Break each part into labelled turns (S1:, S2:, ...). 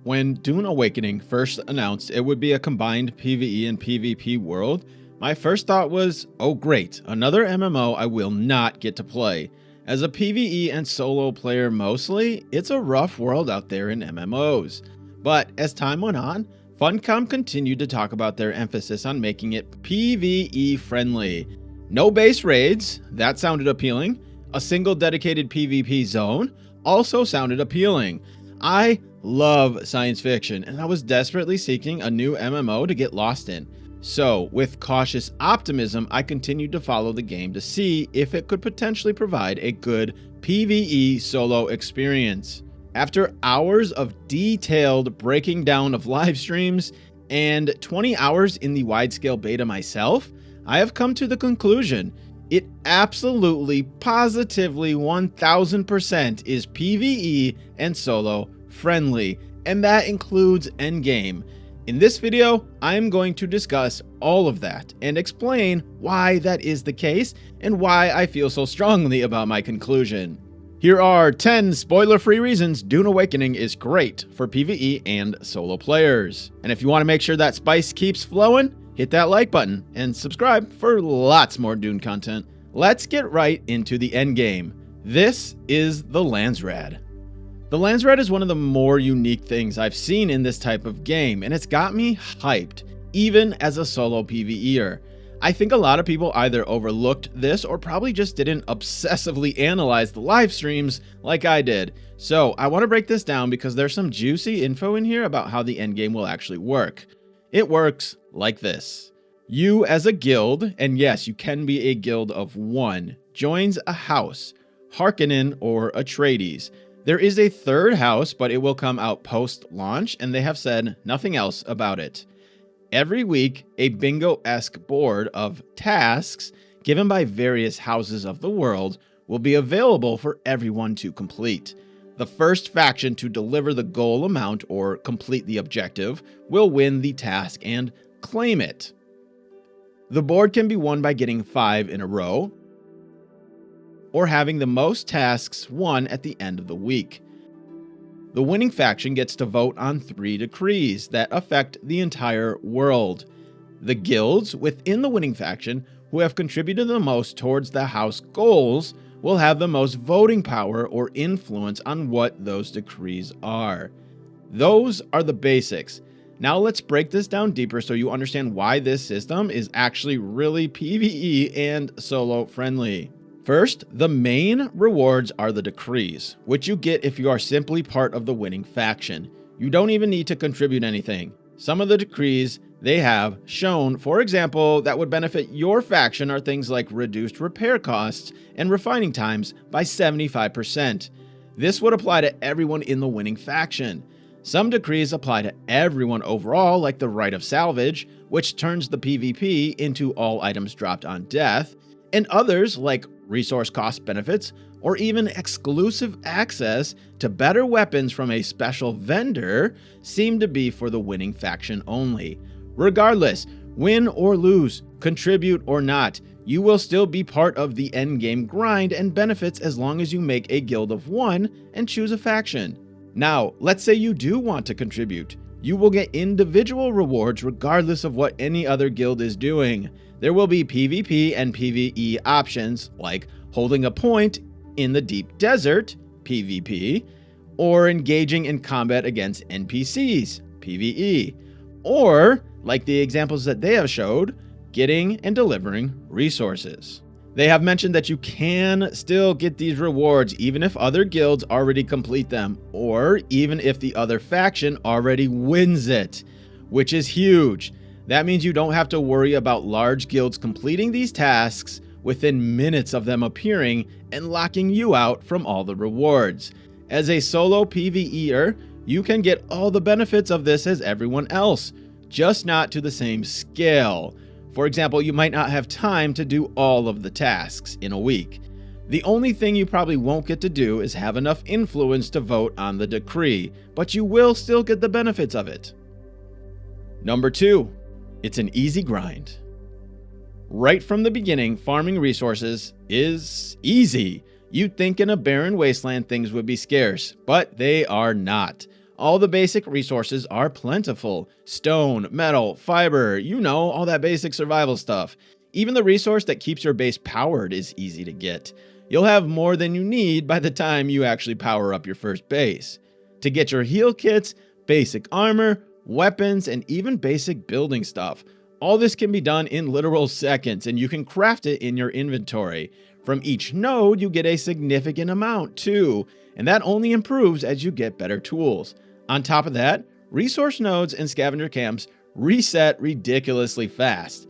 S1: When Dune Awakening first announced it would be a combined PvE and PvP world, my first thought was, oh great, another MMO I will not get to play. As a PvE and solo player mostly, it's a rough world out there in MMOs. But as time went on, Funcom continued to talk about their emphasis on making it PvE friendly. No base raids, that sounded appealing. A single dedicated PvP zone also sounded appealing. I love science fiction, and I was desperately seeking a new MMO to get lost in. So, with cautious optimism, I continued to follow the game to see if it could potentially provide a good PvE solo experience. After hours of detailed breaking down of live streams and 20 hours in the wide-scale beta myself, I have come to the conclusion it absolutely, positively, 1000% is PvE and solo friendly, and that includes Endgame. In this video, I am going to discuss all of that and explain why that is the case and why I feel so strongly about my conclusion. Here are 10 spoiler-free reasons Dune Awakening is great for PvE and solo players. And if you want to make sure that spice keeps flowing, hit that like button and subscribe for lots more Dune content. Let's get right into the endgame. This is the Landsraad. The Landsraad is one of the more unique things I've seen in this type of game, and it's got me hyped, even as a solo PvEer. I think a lot of people either overlooked this or probably just didn't obsessively analyze the live streams like I did. So I want to break this down because there's some juicy info in here about how the endgame will actually work. It works like this. You as a guild, and yes, you can be a guild of one, joins a house, Harkonnen or Atreides. There is a third house, but it will come out post-launch, and they have said nothing else about it. Every week, a bingo-esque board of tasks given by various houses of the world will be available for everyone to complete. The first faction to deliver the goal amount or complete the objective will win the task and claim it. The board can be won by getting 5 in a row, or having the most tasks won at the end of the week. The winning faction gets to vote on 3 decrees that affect the entire world. The guilds within the winning faction who have contributed the most towards the house goals will have the most voting power or influence on what those decrees are. Those are the basics. Now let's break this down deeper so you understand why this system is actually really PvE and solo friendly. First, the main rewards are the decrees, which you get if you are simply part of the winning faction. You don't even need to contribute anything. Some of the decrees they have shown, for example, that would benefit your faction are things like reduced repair costs and refining times by 75%. This would apply to everyone in the winning faction. Some decrees apply to everyone overall, like the right of salvage, which turns the PvP into all items dropped on death, and others like resource cost benefits, or even exclusive access to better weapons from a special vendor seem to be for the winning faction only. Regardless, win or lose, contribute or not, you will still be part of the endgame grind and benefits as long as you make a guild of one and choose a faction. Now, let's say you do want to contribute. You will get individual rewards regardless of what any other guild is doing. There will be PvP and PvE options like holding a point in the deep desert, PvP, or engaging in combat against NPCs, PvE, or, like the examples that they have showed, getting and delivering resources. They have mentioned that you can still get these rewards even if other guilds already complete them, or even if the other faction already wins it, which is huge. That means you don't have to worry about large guilds completing these tasks within minutes of them appearing and locking you out from all the rewards. As a solo PvEer, you can get all the benefits of this as everyone else, just not to the same scale. For example, you might not have time to do all of the tasks in a week. The only thing you probably won't get to do is have enough influence to vote on the decree, but you will still get the benefits of it. Number 2, it's an easy grind. Right from the beginning, farming resources is easy. You'd think in a barren wasteland things would be scarce, but they are not. All the basic resources are plentiful. Stone, metal, fiber, all that basic survival stuff. Even the resource that keeps your base powered is easy to get. You'll have more than you need by the time you actually power up your first base. To get your heal kits, basic armor, weapons, and even basic building stuff. All this can be done in literal seconds, and you can craft it in your inventory. From each node, you get a significant amount too, and that only improves as you get better tools. On top of that, resource nodes and scavenger camps reset ridiculously fast.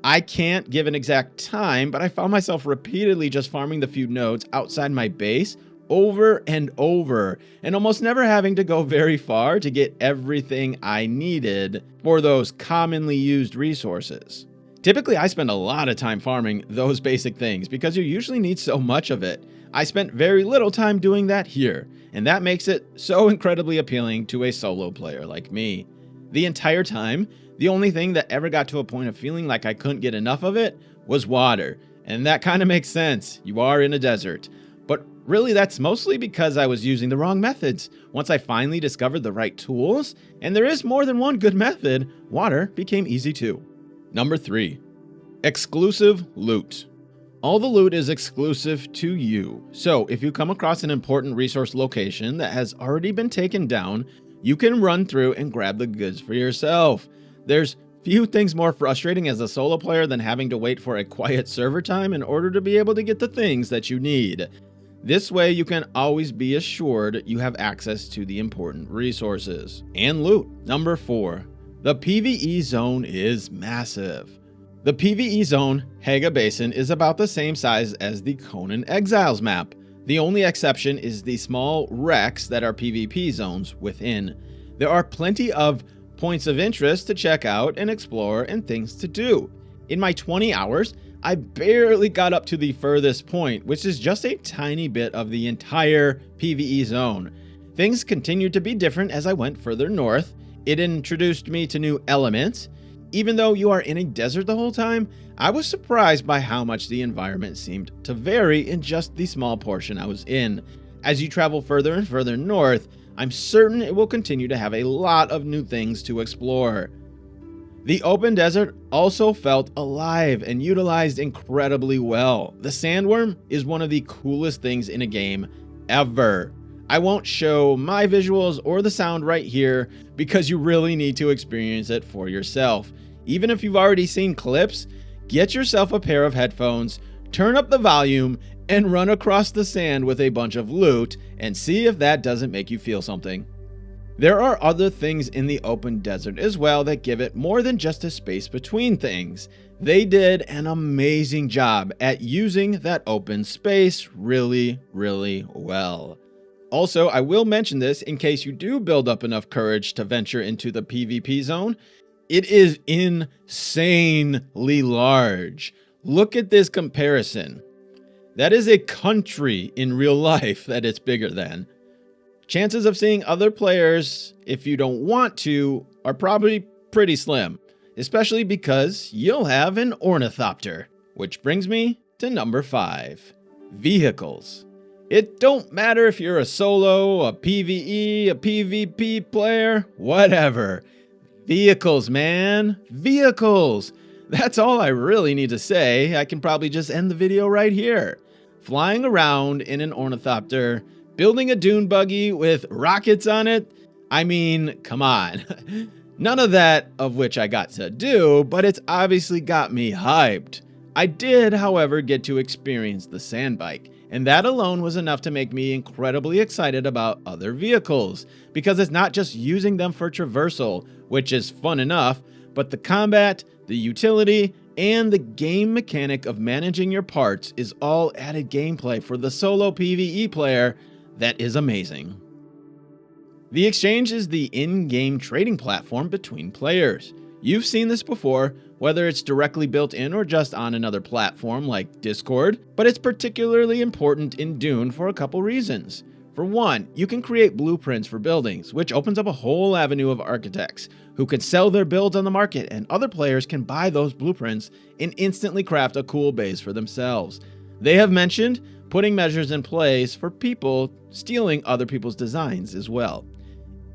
S1: I can't give an exact time, but I found myself repeatedly just farming the few nodes outside my base over and over, and almost never having to go very far to get everything I needed for those commonly used resources. Typically, I spend a lot of time farming those basic things because you usually need so much of it. I spent very little time doing that here, and that makes it so incredibly appealing to a solo player like me. The entire time, the only thing that ever got to a point of feeling like I couldn't get enough of it was water, and that kind of makes sense. You are in a desert. But really, that's mostly because I was using the wrong methods. Once I finally discovered the right tools, and there is more than one good method, water became easy too. Number 3, exclusive loot. All the loot is exclusive to you. So if you come across an important resource location that has already been taken down, you can run through and grab the goods for yourself. There's few things more frustrating as a solo player than having to wait for a quiet server time in order to be able to get the things that you need. This way, you can always be assured you have access to the important resources and loot. Number 4, the PVE zone is massive. The PVE zone, Haga Basin, is about the same size as the Conan Exiles map. The only exception is the small wrecks that are PvP zones within. There are plenty of points of interest to check out and explore and things to do. In my 20 hours, I barely got up to the furthest point, which is just a tiny bit of the entire PvE zone. Things continued to be different as I went further north. It introduced me to new elements. Even though you are in a desert the whole time, I was surprised by how much the environment seemed to vary in just the small portion I was in. As you travel further and further north, I'm certain it will continue to have a lot of new things to explore. The open desert also felt alive and utilized incredibly well. The sandworm is one of the coolest things in a game ever. I won't show my visuals or the sound right here because you really need to experience it for yourself. Even if you've already seen clips, get yourself a pair of headphones, turn up the volume, and run across the sand with a bunch of loot and see if that doesn't make you feel something. There are other things in the open desert as well that give it more than just a space between things. They did an amazing job at using that open space really, really well. Also, I will mention this in case you do build up enough courage to venture into the PvP zone. It is insanely large. Look at this comparison. That is a country in real life that it's bigger than. Chances of seeing other players, if you don't want to, are probably pretty slim, especially because you'll have an ornithopter. Which brings me to number 5, vehicles. It don't matter if you're a solo, a PvE, a PvP player, whatever. Vehicles, man. Vehicles. That's all I really need to say. I can probably just end the video right here. Flying around in an ornithopter, building a dune buggy with rockets on it. I mean, come on. None of that of which I got to do, but it's obviously got me hyped. I did, however, get to experience the sand bike, and that alone was enough to make me incredibly excited about other vehicles, because it's not just using them for traversal, which is fun enough, but the combat, the utility, and the game mechanic of managing your parts is all added gameplay for the solo PvE player that is amazing. The exchange is the in-game trading platform between players. You've seen this before, whether it's directly built in or just on another platform like Discord, but it's particularly important in Dune for a couple reasons. For one, you can create blueprints for buildings, which opens up a whole avenue of architects who can sell their builds on the market, and other players can buy those blueprints and instantly craft a cool base for themselves. They have mentioned putting measures in place for people stealing other people's designs as well.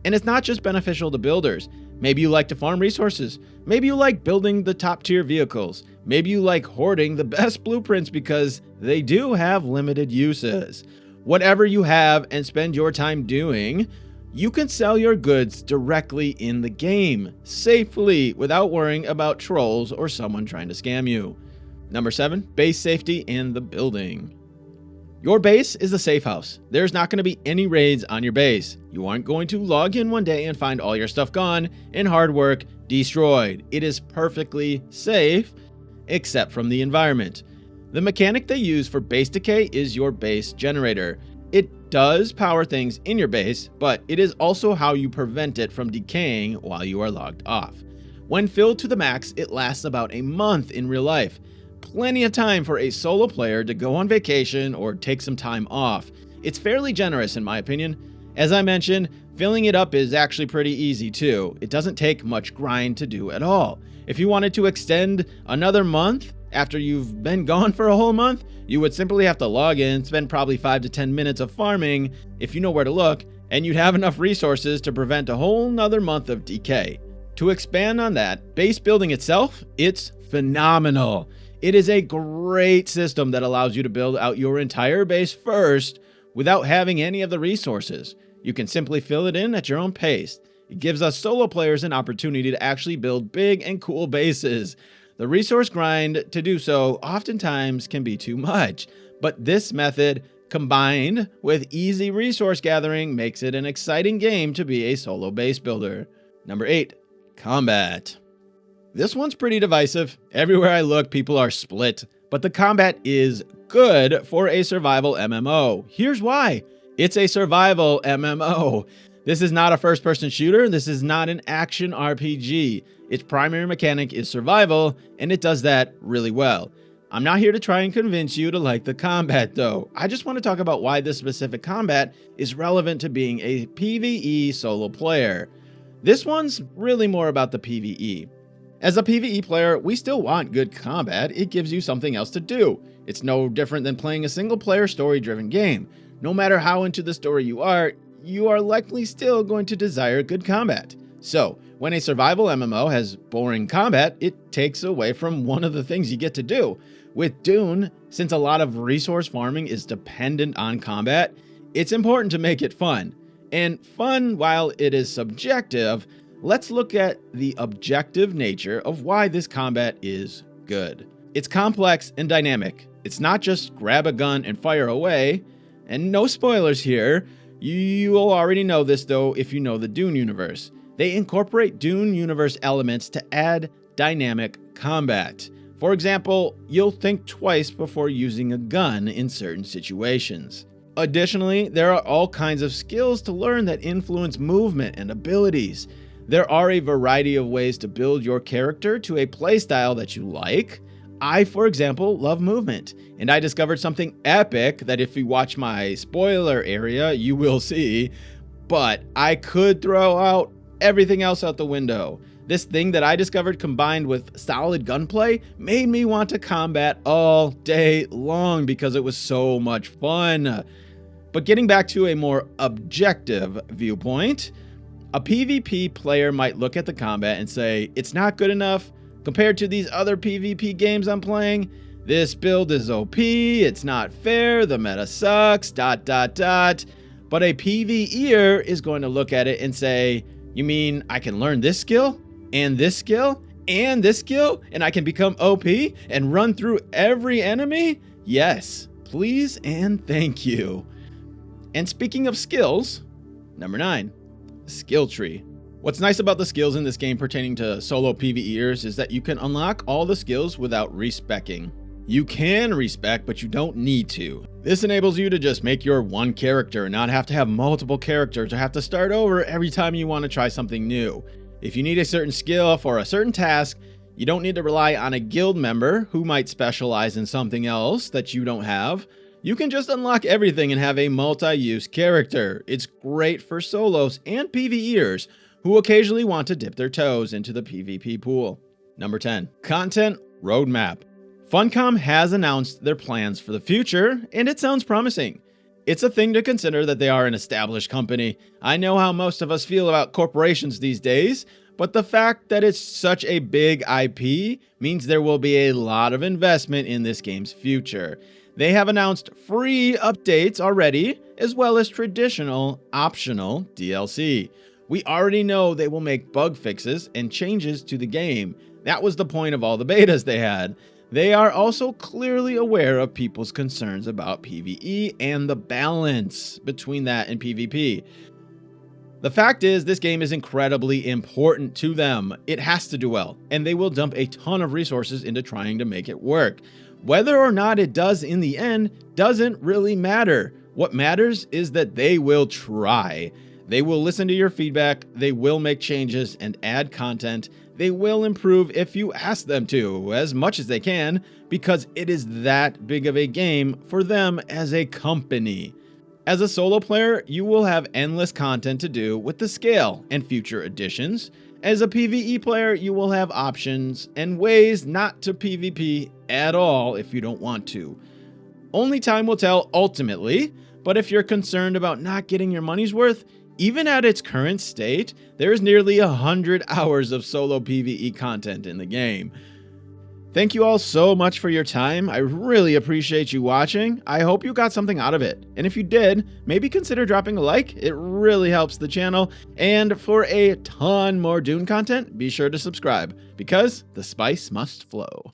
S1: And it's not just beneficial to builders. Maybe you like to farm resources. Maybe you like building the top tier vehicles. Maybe you like hoarding the best blueprints because they do have limited uses. Whatever you have and spend your time doing, you can sell your goods directly in the game, safely, without worrying about trolls or someone trying to scam you. Number 7, base safety in the building. Your base is a safe house. There's not going to be any raids on your base. You aren't going to log in one day and find all your stuff gone and hard work destroyed. It is perfectly safe, except from the environment. The mechanic they use for base decay is your base generator. It does power things in your base, but it is also how you prevent it from decaying while you are logged off. When filled to the max, it lasts about a month in real life. Plenty of time for a solo player to go on vacation or take some time off. It's fairly generous in my opinion. As I mentioned, filling it up is actually pretty easy too. It doesn't take much grind to do at all. If you wanted to extend another month after you've been gone for a whole month, you would simply have to log in, spend probably 5 to 10 minutes of farming if you know where to look, and you'd have enough resources to prevent a whole nother month of decay. To expand on that, base building itself, it's phenomenal. It is a great system that allows you to build out your entire base first without having any of the resources. You can simply fill it in at your own pace. It gives us solo players an opportunity to actually build big and cool bases. The resource grind to do so oftentimes can be too much, but this method combined with easy resource gathering makes it an exciting game to be a solo base builder. Number 8, combat. This one's pretty divisive. Everywhere I look, people are split, but the combat is good for a survival MMO. Here's why. It's a survival MMO. This is not a first-person shooter. This is not an action RPG. Its primary mechanic is survival, and it does that really well. I'm not here to try and convince you to like the combat, though. I just want to talk about why this specific combat is relevant to being a PvE solo player. This one's really more about the PvE. As a PvE player, we still want good combat. It gives you something else to do. It's no different than playing a single-player story-driven game. No matter how into the story you are likely still going to desire good combat. So, when a survival MMO has boring combat, it takes away from one of the things you get to do. With Dune, since a lot of resource farming is dependent on combat, it's important to make it fun. And fun, while it is subjective, let's look at the objective nature of why this combat is good. It's complex and dynamic. It's not just grab a gun and fire away. And no spoilers here. You'll already know this though if you know the Dune universe. They incorporate Dune universe elements to add dynamic combat. For example, you'll think twice before using a gun in certain situations. Additionally, there are all kinds of skills to learn that influence movement and abilities. There are a variety of ways to build your character to a playstyle that you like. I, for example, love movement, and I discovered something epic that if you watch my spoiler area, you will see, but I could throw out everything else out the window. This thing that I discovered combined with solid gunplay made me want to combat all day long because it was so much fun. But getting back to a more objective viewpoint, a PvP player might look at the combat and say, it's not good enough compared to these other PvP games I'm playing. This build is OP, it's not fair, the meta sucks, ... But a PvEer is going to look at it and say, you mean I can learn this skill, and this skill, and this skill, and I can become OP and run through every enemy? Yes, please and thank you. And speaking of skills, number 9, Skilltree. What's nice about the skills in this game pertaining to solo PvEers is that you can unlock all the skills without respecking. You can respec, but you don't need to. This enables you to just make your one character and not have to have multiple characters or have to start over every time you want to try something new. If you need a certain skill for a certain task, you don't need to rely on a guild member who might specialize in something else that you don't have. You can just unlock everything and have a multi-use character. It's great for solos and PvEers who occasionally want to dip their toes into the PvP pool. Number 10, content roadmap. Funcom has announced their plans for the future, and it sounds promising. It's a thing to consider that they are an established company. I know how most of us feel about corporations these days, but the fact that it's such a big IP means there will be a lot of investment in this game's future. They have announced free updates already, as well as traditional, optional DLC. We already know they will make bug fixes and changes to the game. That was the point of all the betas they had. They are also clearly aware of people's concerns about PvE and the balance between that and PvP. The fact is, this game is incredibly important to them. It has to do well, and they will dump a ton of resources into trying to make it work. Whether or not it does in the end doesn't really matter. What matters is that they will try. They will listen to your feedback, they will make changes and add content. They will improve if you ask them to, as much as they can, because it is that big of a game for them as a company. As a solo player, you will have endless content to do with the scale and future additions. As a PvE player, you will have options and ways not to PvP at all if you don't want to. Only time will tell ultimately, but if you're concerned about not getting your money's worth, even at its current state, there is nearly 100 hours of solo PvE content in the game. Thank you all so much for your time. I really appreciate you watching. I hope you got something out of it. And if you did, maybe consider dropping a like. It really helps the channel. And for a ton more Dune content, be sure to subscribe because the spice must flow.